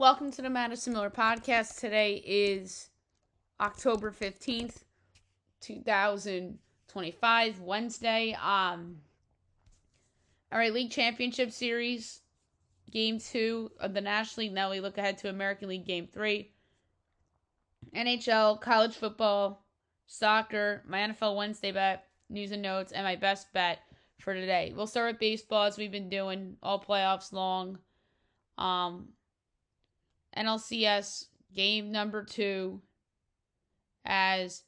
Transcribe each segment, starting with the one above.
Welcome to the Madison Miller Podcast. Today is October 15th, 2025, Wednesday. All right, League Championship Series, Game 2 of the National League. Now we look ahead to American League Game 3. NHL, college football, soccer, my NFL Wednesday bet, news and notes, and my best bet for today. We'll start with baseball as we've been doing all playoffs long. NLCS game number 2 as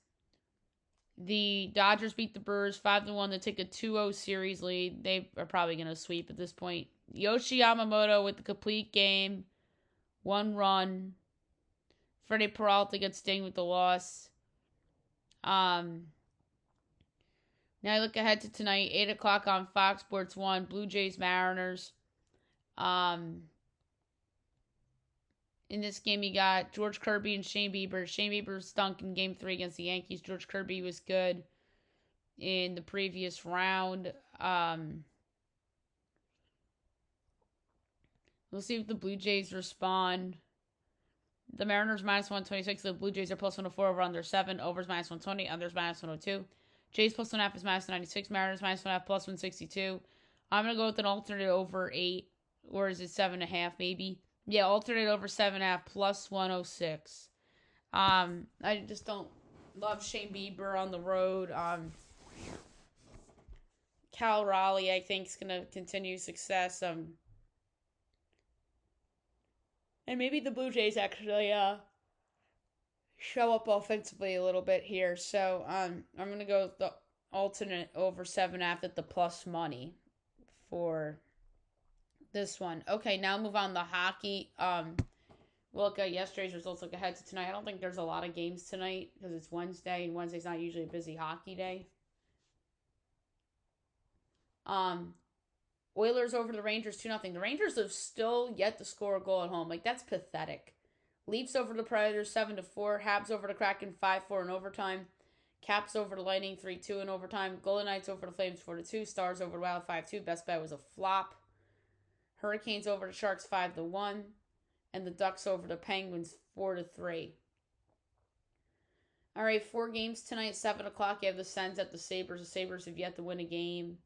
the Dodgers beat the Brewers 5-1 to take a 2-0 series lead. They are probably going to sweep at this point. Yoshi Yamamoto with the complete game. 1 run. Freddie Peralta gets dinged with the loss. Now I look ahead to tonight, 8 o'clock on Fox Sports 1, Blue Jays Mariners. In this game, you got George Kirby and Shane Bieber. Shane Bieber stunk in Game 3 against the Yankees. George Kirby was good in the previous round. We'll see if the Blue Jays respond. The Mariners minus 126. The Blue Jays are plus 104 over under 7. Overs minus 120. Unders minus 102. Jays plus 1.5 is minus 96. Mariners minus 1.5 plus 162. I'm going to go with an alternate over 8. Or is it 7.5 maybe? Yeah, alternate over 7.5 plus 106. I just don't love Shane Bieber on the road. Cal Raleigh, I think, is going to continue success. And maybe the Blue Jays actually show up offensively a little bit here. So I'm going to go with the alternate over 7.5 at the plus money for this one. Okay, now move on to hockey. We'll look at yesterday's results, look ahead to tonight. I don't think there's a lot of games tonight because it's Wednesday, and Wednesday's not usually a busy hockey day. Oilers over the Rangers 2-0. The Rangers have still yet to score a goal at home. Like, that's pathetic. Leafs over the Predators 7-4. Habs over the Kraken 5-4 in overtime. Caps over the Lightning 3-2 in overtime. Golden Knights over the Flames 4-2. Stars over the Wild 5-2. Best bet was a flop. Hurricanes over the Sharks 5-1, and the Ducks over the Penguins 4-3. All right, 4 games tonight, 7 o'clock. You have the Sens at the Sabres. The Sabres have yet to win a game.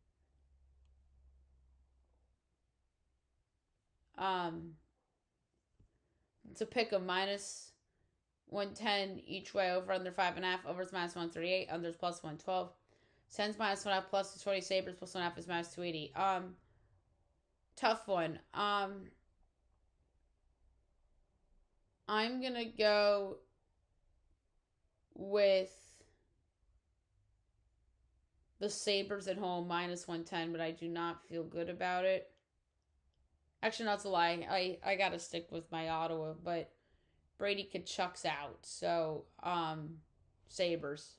It's a pick of minus 110 each way, over under 5.5. Overs minus 138. Unders plus 112. Sens minus 1.5 plus 220. Sabres plus 1.5 is minus 280. Tough one. I'm gonna go with the Sabres at home minus 110, but I do not feel good about it. Actually, that's a lie. I gotta stick with my Ottawa, but Brady Tkachuk's out, so Sabres.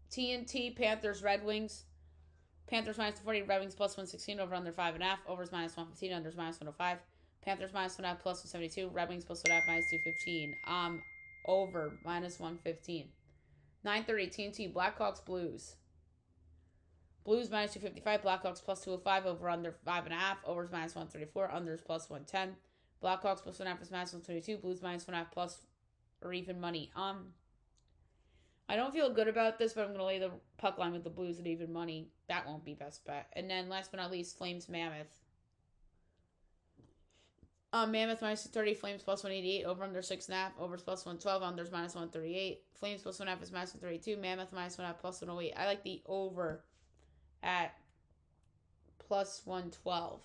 TNT Panthers Red Wings. Panthers minus 40, Red Wings plus 116, over under 5.5. Overs minus 115, unders minus 105. Panthers minus 1.5 plus 172. Red Wings plus 1.5 minus 215. Over minus 115. 9:30 TNT Blackhawks Blues. Blues minus 255. Blackhawks plus 205. Over under 5.5. Overs minus 134. Unders plus 110. Blackhawks plus 1.5 is minus 122. Blues minus 1.5 plus or even money. I don't feel good about this, but I'm going to lay the puck line with the Blues at even money. That won't be best bet. And then last but not least, Flames Mammoth. Mammoth minus 230, Flames plus 188, over under 6.5, overs plus 112, unders minus 138. Flames plus 1.5 is minus 132, Mammoth minus 1.5 plus 108. I like the over at plus 112.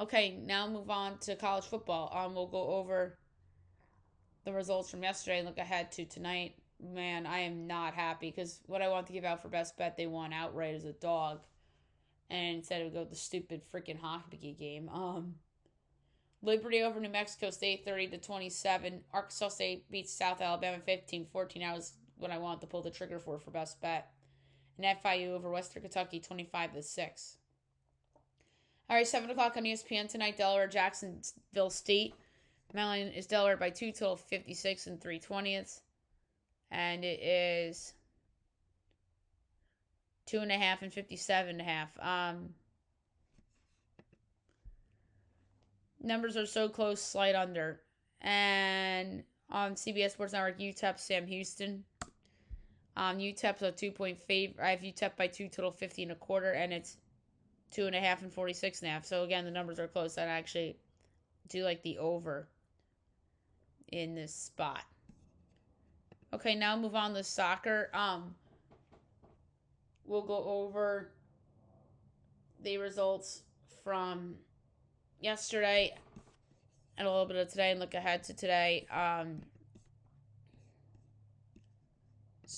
Okay, now move on to college football. We'll go over the results from yesterday and look ahead to tonight. Man, I am not happy because what I want to give out for best bet, they won outright as a dog. And instead of go with the stupid freaking hockey game. Liberty over New Mexico State 30-27. Arkansas State beats South Alabama 15-14. That was what I wanted to pull the trigger for best bet. And FIU over Western Kentucky 25-6. All right, 7 o'clock on ESPN tonight. Delaware Jacksonville State. Maryland is Delaware by 2 till 56 and 3/20. And it is 2.5 and 57.5. Numbers are so close, slight under. And on CBS Sports Network, UTEP, Sam Houston. UTEP's a 2-point favorite. I have UTEP by 2, total 50.25, and it's 2.5 and 46.5. So again, the numbers are close. I actually do like the over in this spot. Okay, now move on to soccer. We'll go over the results from yesterday and a little bit of today and look ahead to today.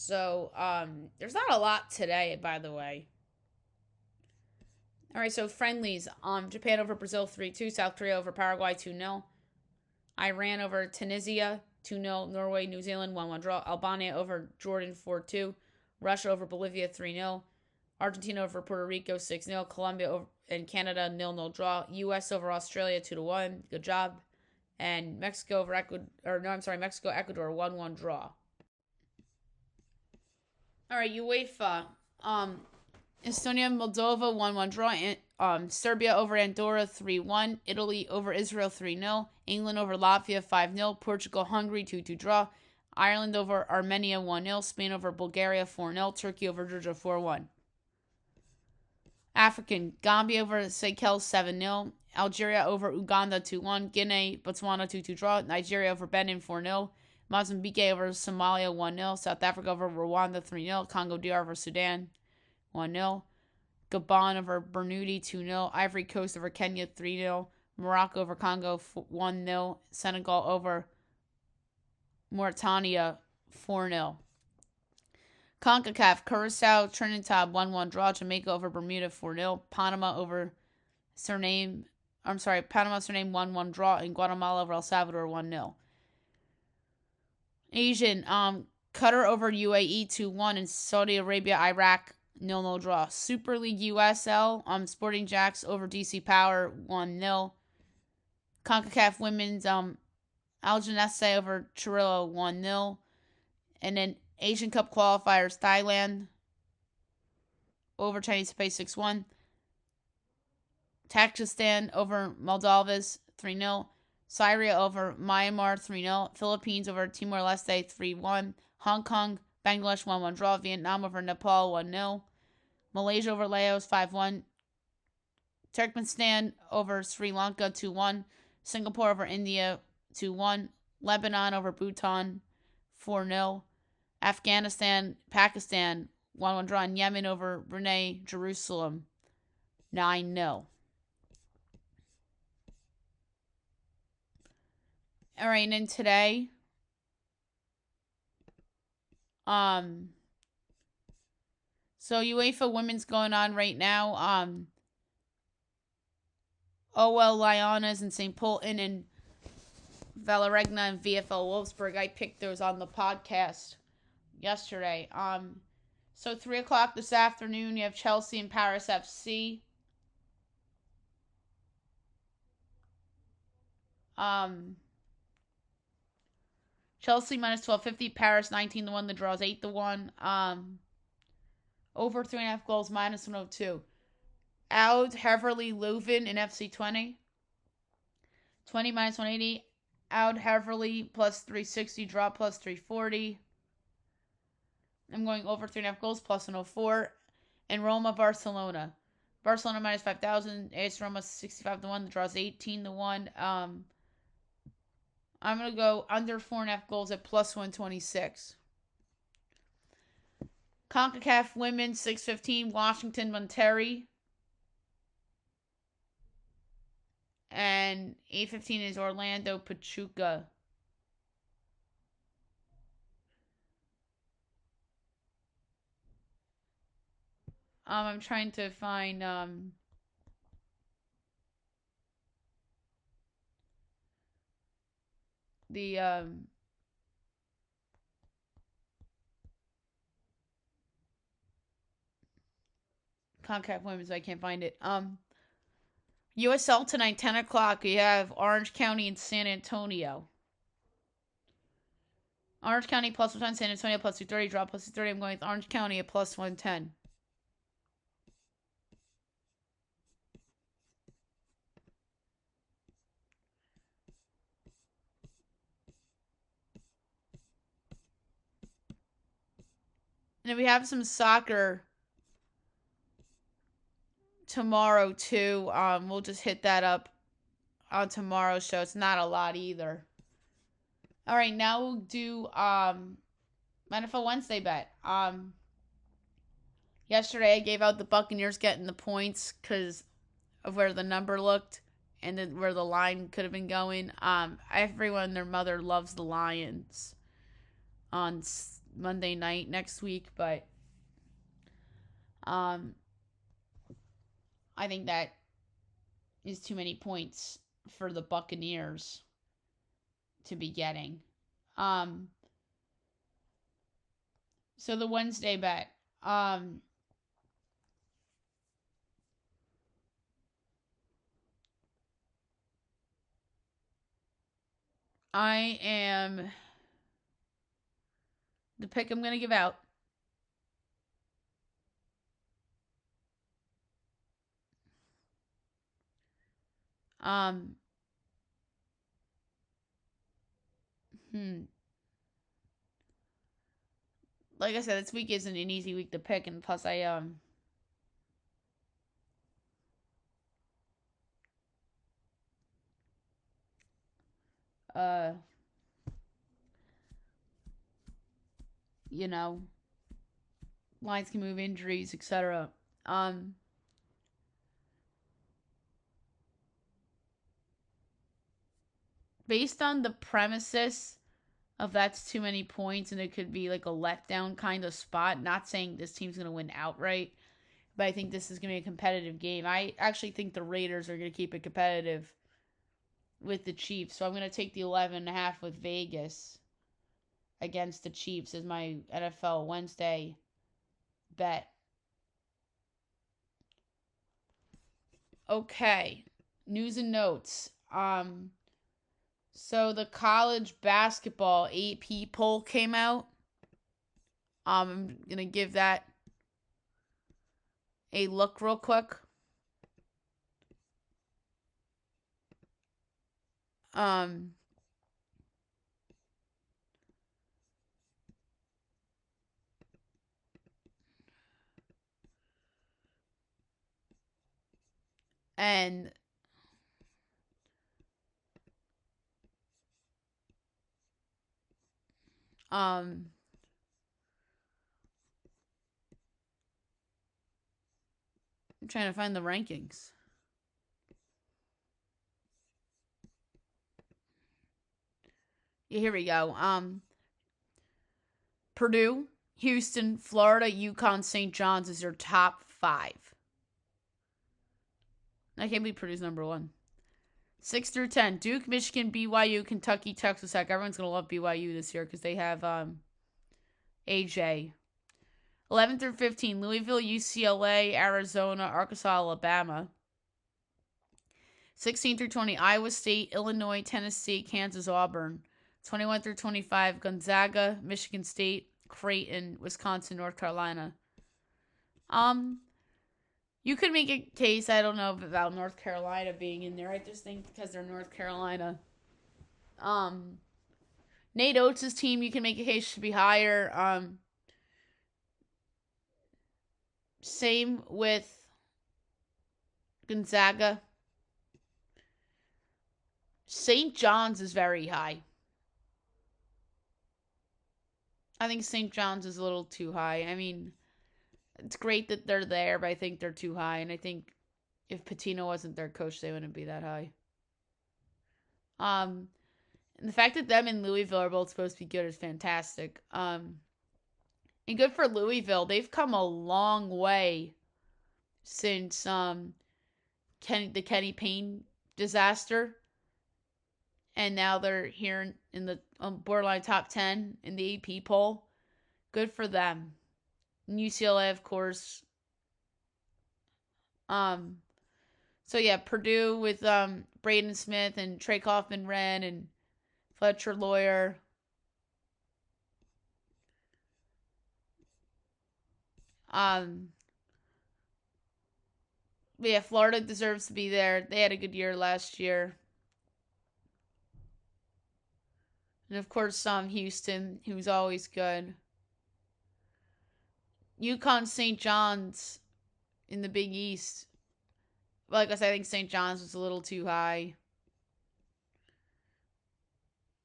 There's not a lot today, by the way. All right, so friendlies. Japan over Brazil 3-2. South Korea over Paraguay 2-0. Iran over Tunisia 2-0. Norway, New Zealand 1-1 draw. Albania over Jordan 4-2. Russia over Bolivia 3-0. Argentina over Puerto Rico 6-0. Colombia over and Canada 0-0 draw. U.S. over Australia 2-1. Good job. And Mexico over Mexico Ecuador 1-1 draw. All right, UEFA. Estonia Moldova 1-1 draw. Serbia over Andorra 3-1. Italy over Israel 3-0. England over Latvia 5-0. Portugal Hungary 2-2 draw. Ireland over Armenia 1-0. Spain over Bulgaria 4-0. Turkey over Georgia 4-1. African, Gambia over Seychelles 7-0. Algeria over Uganda 2-1. Guinea, Botswana 2-2 draw. Nigeria over Benin 4-0. Mozambique over Somalia 1-0. South Africa over Rwanda 3-0. Congo DR over Sudan 1-0. Gabon over Burundi 2-0. Ivory Coast over Kenya 3-0. Morocco over Congo 1-0. Senegal over Mauritania 4-0. CONCACAF, Curacao, Trinidad 1-1 draw. Jamaica over Bermuda 4-0. Panama Suriname 1-1 draw. And Guatemala over El Salvador 1-0. Asian, Qatar over UAE 2-1. And Saudi Arabia, Iraq 0-0 draw. Super League USL, Sporting Jacks over DC Power 1-0. CONCACAF Women's, Al Janesse over Chirilo 1-0. And then Asian Cup qualifiers, Thailand over Chinese Taipei 6-1. Tajikistan over Moldavas 3-0. Syria over Myanmar 3-0. Philippines over Timor-Leste 3-1. Hong Kong, Bangladesh 1-1 draw. Vietnam over Nepal 1-0. Malaysia over Laos 5-1. Turkmenistan over Sri Lanka 2-1. Singapore over India 2-1. Lebanon over Bhutan 4-0. Afghanistan, Pakistan 1-1 draw. And Yemen over Brunei, Jerusalem 9-0. All right, and then today, so UEFA Women's going on right now. OL Lyonas and St. Polten and Valeregna and VFL Wolfsburg. I picked those on the podcast yesterday. So 3 o'clock this afternoon, you have Chelsea and Paris FC. Chelsea minus 12.50, Paris 19-1. The draw is 8-1. Over 3.5 goals minus 102. Oud Heverly Leuven in FC 20. 20 minus 180. Oud Heverly plus 360. Draw plus 340. I'm going over 3.5 goals plus 104. And Roma Barcelona. Barcelona minus 5,000. AS Roma 65-1. The draw is 18-1. I'm going to go under 4.5 goals at plus 126. CONCACAF Women 6:15. Washington Monterrey. And 8:15 is Orlando Pachuca. I'm trying to find the CONCACAF Women's. I can't find it. USL tonight, 10 o'clock. We have Orange County and San Antonio. Orange County plus 110, San Antonio plus 230, draw plus 230. I'm going with Orange County at plus 110. And we have some soccer tomorrow too. We'll just hit that up on tomorrow's show. It's not a lot either. All right, now we'll do NFL Wednesday bet. Yesterday I gave out the Buccaneers getting the points because of where the number looked and then where the line could have been going. Everyone and their mother loves the Lions on Monday night next week, but I think that is too many points for the Buccaneers to be getting. So the Wednesday bet. I am the pick I'm going to give out. Like I said, this week isn't an easy week to pick, and plus I you know, lines can move, injuries, etc. Based on the premises of that's too many points and it could be like a letdown kind of spot, not saying this team's going to win outright, but I think this is going to be a competitive game. I actually think the Raiders are going to keep it competitive with the Chiefs, so I'm going to take the 11.5 with Vegas against the Chiefs as my NFL Wednesday bet. Okay, news and notes. So the college basketball AP poll came out. I'm gonna give that a look real quick. And I'm trying to find the rankings. Yeah, here we go. Purdue, Houston, Florida, UConn, St. John's is your top 5. I can't believe Purdue's number 1. 6 through 10, Duke, Michigan, BYU, Kentucky, Texas Tech. Everyone's going to love BYU this year because they have AJ. 11 through 15, Louisville, UCLA, Arizona, Arkansas, Alabama. 16 through 20, Iowa State, Illinois, Tennessee, Kansas, Auburn. 21 through 25, Gonzaga, Michigan State, Creighton, Wisconsin, North Carolina. You could make a case, I don't know about North Carolina being in there. I just think because they're North Carolina. Nate Oates' team, you can make a case should be higher. Same with Gonzaga. St. John's is very high. I think St. John's is a little too high. I mean, it's great that they're there, but I think they're too high. And I think if Pitino wasn't their coach, they wouldn't be that high. And the fact that them and Louisville are both supposed to be good is fantastic. And good for Louisville. They've come a long way since the Kenny Payne disaster. And now they're here in the borderline top 10 in the AP poll. Good for them. And UCLA, of course. So yeah, Purdue with Braden Smith and Trey Kaufman-Renn and Fletcher Lawyer. But yeah, Florida deserves to be there. They had a good year last year. And of course, Houston, who's always good. UConn St. John's in the Big East. Like I said, I think St. John's was a little too high.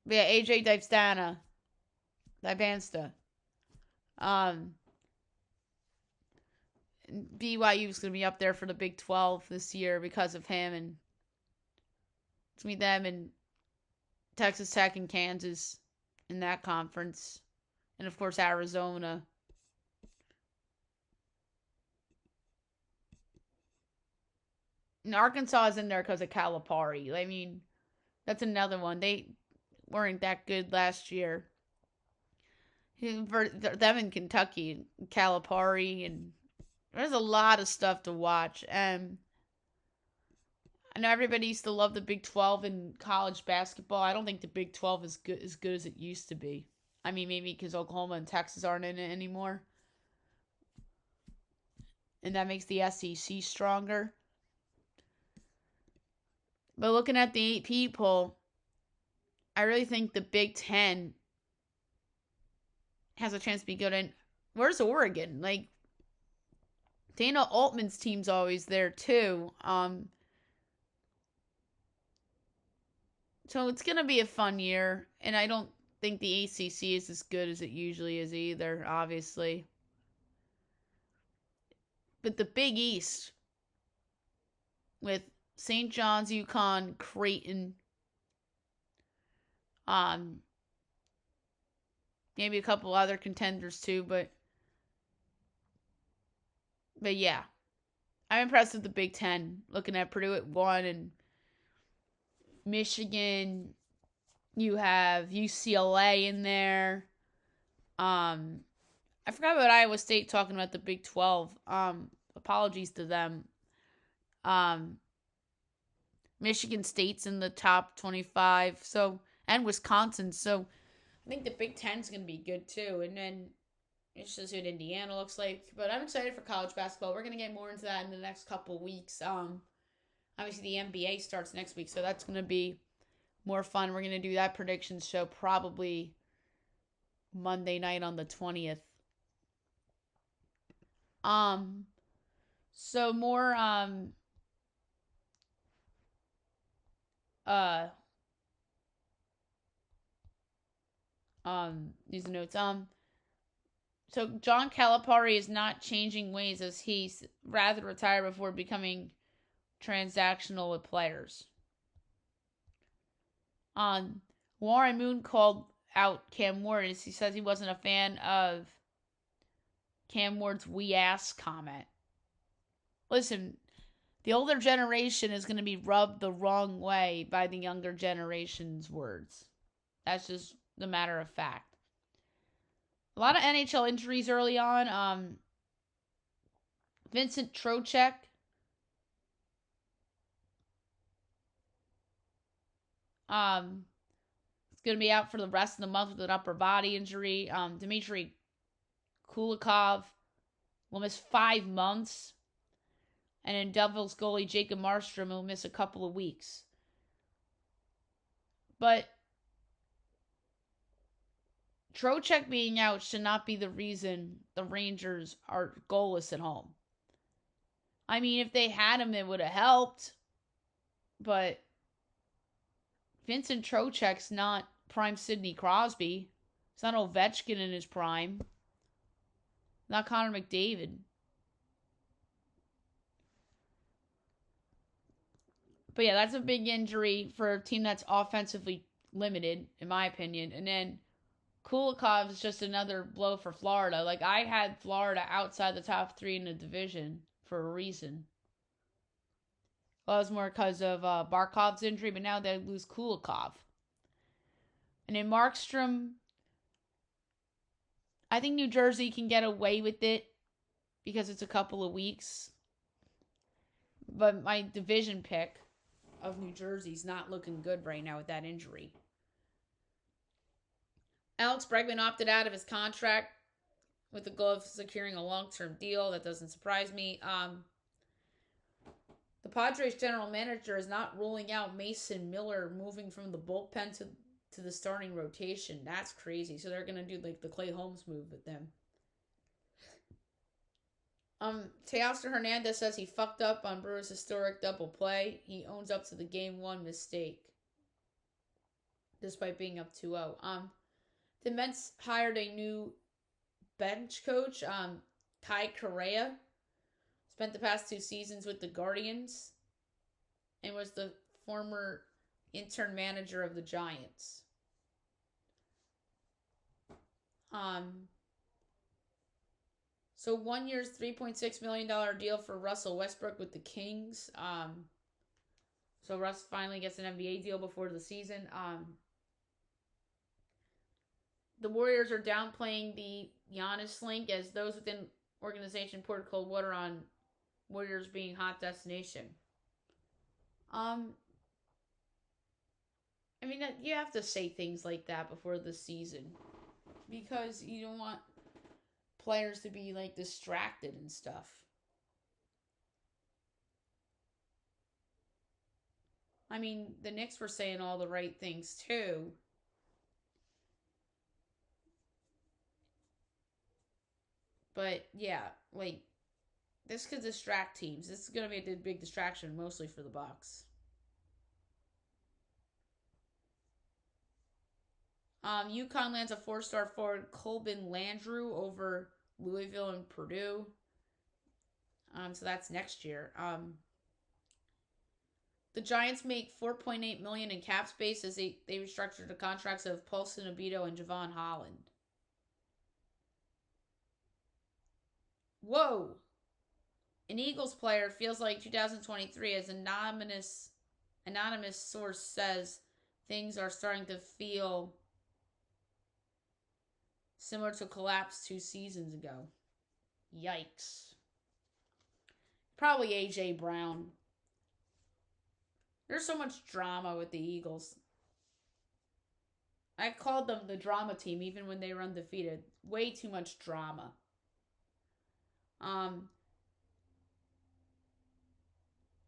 But yeah, AJ Divansta. BYU is going to be up there for the Big 12 this year because of him, and it's me, them, and Texas Tech and Kansas in that conference, and of course Arizona. And Arkansas is in there because of Calipari. I mean, that's another one. They weren't that good last year. For them in Kentucky, Calipari, and there's a lot of stuff to watch. And I know everybody used to love the Big 12 in college basketball. I don't think the Big 12 is good as it used to be. I mean, maybe because Oklahoma and Texas aren't in it anymore. And that makes the SEC stronger. But looking at the 8 poll, I really think the Big 10 has a chance to be good. And where's Oregon? Like, Dana Altman's team's always there too. So it's going to be a fun year. And I don't think the ACC is as good as it usually is either, obviously. But the Big East, with St. John's, UConn, Creighton, maybe a couple other contenders too, but yeah, I'm impressed with the Big Ten. Looking at Purdue at 1 and Michigan, you have UCLA in there. I forgot about Iowa State talking about the Big 12. Apologies to them. Michigan State's in the top 25, so, and Wisconsin. So I think the Big Ten's going to be good too. And then it's just what Indiana looks like. But I'm excited for college basketball. We're going to get more into that in the next couple weeks. Obviously, the NBA starts next week, so that's going to be more fun. We're going to do that predictions show probably Monday night on the 20th. So more, these notes. So John Calipari is not changing ways as he's rather retire before becoming transactional with players. Warren Moon called out Cam Ward as he says he wasn't a fan of Cam Ward's "we ass" comment. Listen, the older generation is going to be rubbed the wrong way by the younger generation's words. That's just the matter of fact. A lot of NHL injuries early on. Vincent Trocheck. It's going to be out for the rest of the month with an upper body injury. Dmitry Kulikov will miss 5 months. And then Devils goalie Jacob Markstrom will miss a couple of weeks. But Trocheck being out should not be the reason the Rangers are goalless at home. I mean, if they had him, it would have helped. But Vincent Trocheck's not prime Sidney Crosby. It's not Ovechkin in his prime. Not Connor McDavid. But yeah, that's a big injury for a team that's offensively limited, in my opinion. And then Kulikov is just another blow for Florida. Like, I had Florida outside the top 3 in the division for a reason. Well, it was more because of Barkov's injury, but now they lose Kulikov. And then Markstrom, I think New Jersey can get away with it because it's a couple of weeks. But my division pick of New Jersey's not looking good right now with that injury. Alex Bregman opted out of his contract with the goal of securing a long-term deal. That doesn't surprise me. The Padres general manager is not ruling out Mason Miller moving from the bullpen to the starting rotation. That's crazy. So they're going to do like the Clay Holmes move with them. Teoscar Hernandez says he fucked up on Brewers' historic double play. He owns up to the Game 1 mistake, despite being up 2-0. The Mets hired a new bench coach, Kai Correa. Spent the past 2 seasons with the Guardians and was the former intern manager of the Giants. So 1 year's $3.6 million deal for Russell Westbrook with the Kings. So Russ finally gets an NBA deal before the season. The Warriors are downplaying the Giannis link as those within organization poured cold water on Warriors being hot destination. I mean, you have to say things like that before the season because you don't want players to be like distracted and stuff. I mean, the Knicks were saying all the right things too. But yeah, like this could distract teams. This is going to be a big distraction, mostly for the Bucks. UConn lands a 4-star forward Colbin Landrew over Louisville and Purdue. So that's next year. The Giants make $4.8 million in cap space as they restructured the contracts of Paulson Abito and Javon Holland. Whoa! An Eagles player feels like 2023 as anonymous source says things are starting to feel similar to collapse 2 seasons ago. Yikes. Probably A.J. Brown. There's so much drama with the Eagles. I called them the drama team even when they were undefeated. Way too much drama.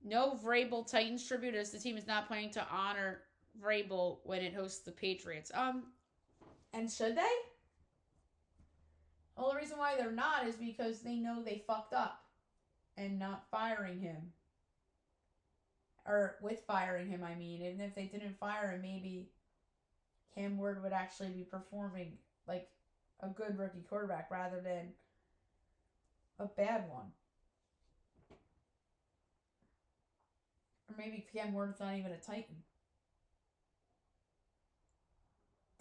No Vrabel Titans tribute as the team is not planning to honor Vrabel when it hosts the Patriots. And should they? Well, the reason why they're not is because they know they fucked up and not firing him. Or with firing him, I mean. And if they didn't fire him, maybe Cam Ward would actually be performing like a good rookie quarterback rather than a bad one. Or maybe Cam Ward's not even a Titan.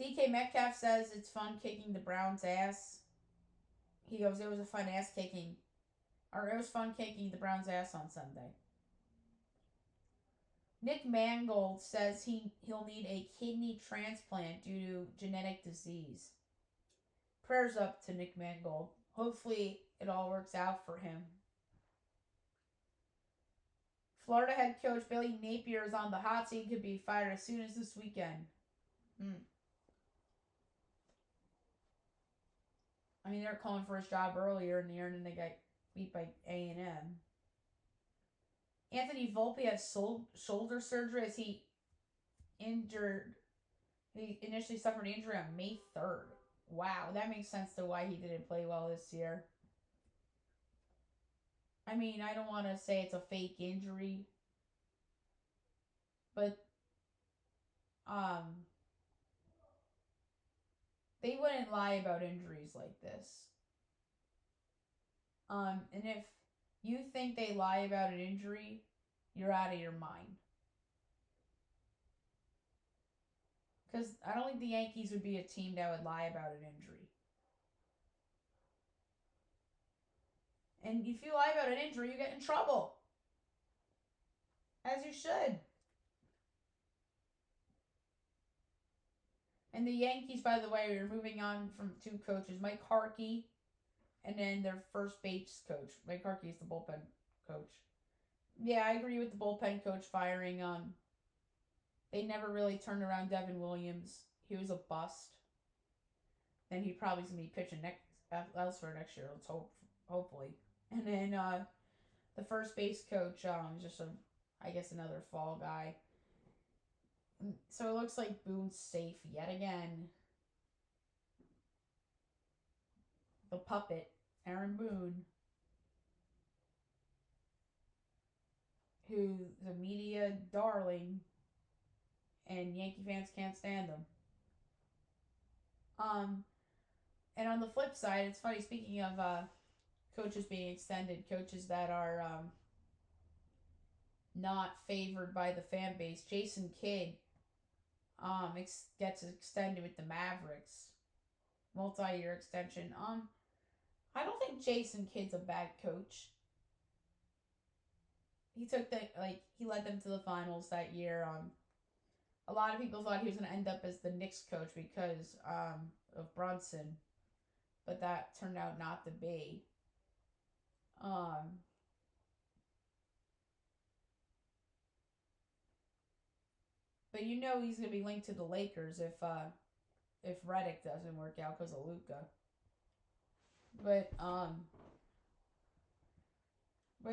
DK Metcalf says it's fun kicking the Browns' ass. He goes, it was a fun ass kicking. Or it was fun kicking the Browns' ass on Sunday. Nick Mangold says he'll need a kidney transplant due to genetic disease. Prayers up to Nick Mangold. Hopefully it all works out for him. Florida head coach Billy Napier is on the hot seat. Could be fired as soon as this weekend. I mean, they were calling for his job earlier in the year, and then they got beat by A&M. Anthony Volpe has shoulder surgery as he initially suffered an injury on May 3rd. Wow, that makes sense to why he didn't play well this year. I mean, I don't want to say it's a fake injury, but they wouldn't lie about injuries like this. And if you think they lie about an injury, you're out of your mind. Because I don't think the Yankees would be a team that would lie about an injury. And if you lie about an injury, you get in trouble. As you should. And the Yankees, by the way, are moving on from 2 coaches. Mike Harkey and then their first base coach. Mike Harkey is the bullpen coach. Yeah, I agree with the bullpen coach firing. They never really turned around Devin Williams. He was a bust. And he probably's going to be pitching elsewhere next year. Let's hope. Hopefully. And then the first base coach is just I guess another fall guy. So it looks like Boone's safe yet again. The puppet, Aaron Boone. who's a media darling, and Yankee fans can't stand him. And on the flip side, it's funny, speaking of coaches being extended, coaches that are not favored by the fan base. Jason Kidd gets extended with the Mavericks, multi-year extension. I don't think Jason Kidd's a bad coach. He took he led them to the finals that year. A lot of people thought he was going to end up as the Knicks coach because of Brunson, but that turned out not to be. But you know he's going to be linked to the Lakers if Redick doesn't work out because of Luka. But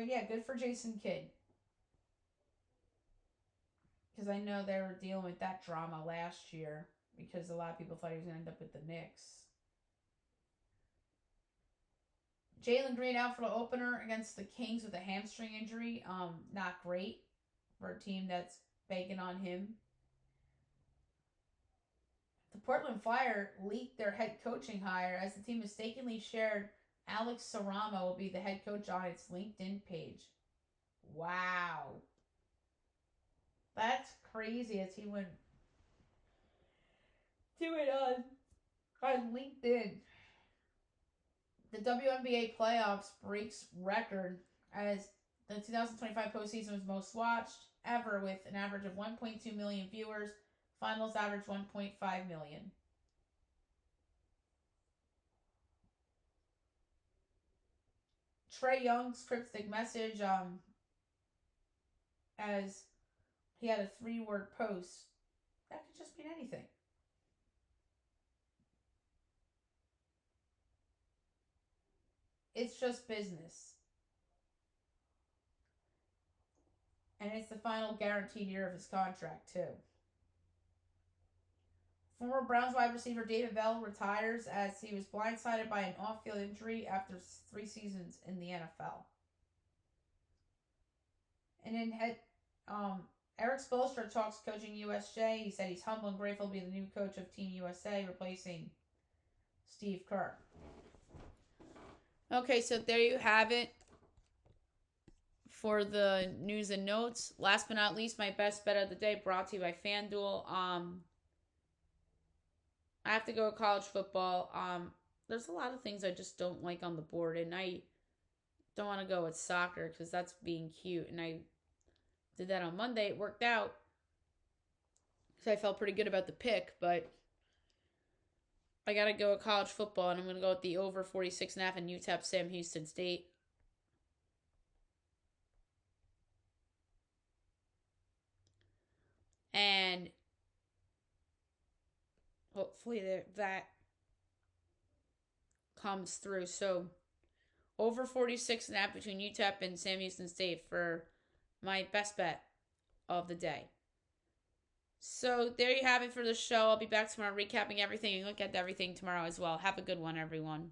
yeah, good for Jason Kidd. Because I know they were dealing with that drama last year because a lot of people thought he was going to end up with the Knicks. Jalen Green out for the opener against the Kings with a hamstring injury. Not great for a team that's banking on him. The Portland Fire leaked their head coaching hire as the team mistakenly shared Alex Sarama will be the head coach on its LinkedIn page. Wow. That's crazy as he went to it on LinkedIn. The WNBA playoffs breaks record as the 2025 postseason was most watched ever with an average of 1.2 million viewers. Finals average 1.5 million. Trae Young's cryptic message as he had a 3-word post. That could just mean anything. It's just business. And it's the final guaranteed year of his contract, too. Former Browns wide receiver David Bell retires as he was blindsided by an off-field injury after 3 seasons in the NFL. And then Eric Spoelstra talks coaching USJ. He said he's humble and grateful to be the new coach of Team USA, replacing Steve Kerr. Okay, so there you have it for the news and notes. Last but not least, my best bet of the day brought to you by FanDuel. I have to go with college football. There's a lot of things I just don't like on the board, and I don't want to go with soccer because that's being cute, and I did that on Monday. It worked out because I felt pretty good about the pick, but I got to go with college football, and I'm going to go with the over 46.5 in UTEP Sam Houston State. And hopefully that comes through. So over 46.5 between UTEP and Sam Houston State for my best bet of the day. So there you have it for the show. I'll be back tomorrow recapping everything and look at everything tomorrow as well. Have a good one, everyone.